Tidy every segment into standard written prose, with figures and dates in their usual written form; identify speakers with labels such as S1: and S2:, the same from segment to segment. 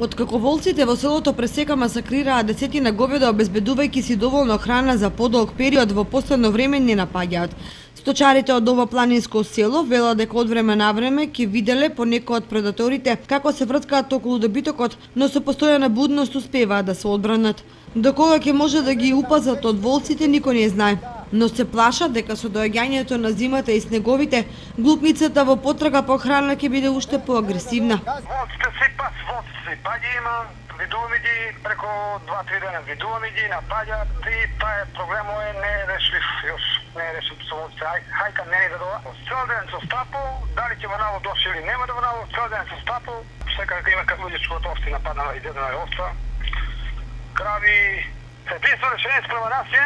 S1: Откако волците во селото Пресека масакрираа десетина говеда обезбедувајќи си доволно храна за подолг период, во последно време не напаѓаат. Сточарите од ова планинско село велат дека од време на време ќе виделе по некои од предаторите како се врткаат околу добитокот, но со постојана будност успеваат да се одбранат. До кога ќе може да ги упазат од волците, никој не знае, но се плашат дека со доаѓањето на зимата и снеговите, глупницата во потрага по храна ќе биде уште поагресивна.
S2: Волците паѓа има, видуваме ги преку 2-3 дена, видуваме ги, напаѓаат и тај проблемот е нерешлив још, не е решен со волците. Хајка не ни дадува. Цел ден со стапо, дали ќе во наво дошли или нема да во наво, цел ден со стапо, секако има како луѓе што овци нападнаа и дедена овца. Крави, единствено решение спрема нас е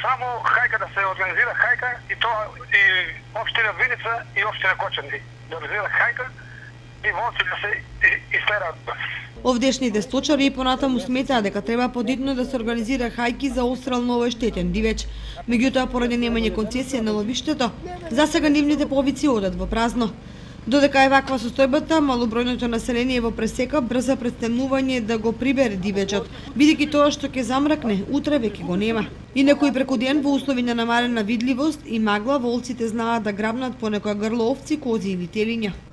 S2: само хајка да се организира хајка и тоа и општина Виница и општина Кочани да организира хајка и волци да се истераат.
S1: Овдешните сточари и понатаму сметаат дека треба подитно да се организира хајки за отстрел на овој штетен дивеч. Меѓутоа, поради немање концесија на ловиштето, засега нивните повици одат во празно. Додека е ваква состојбата, малобројното население во Пресека брза претемнување да го прибере дивечот, бидејќи тоа што ќе замракне, утре веќе го нема. Инаку и преку ден во услови на намалена видливост и магла волците знаат да грабнат по некоја грло овци, кози или телиња.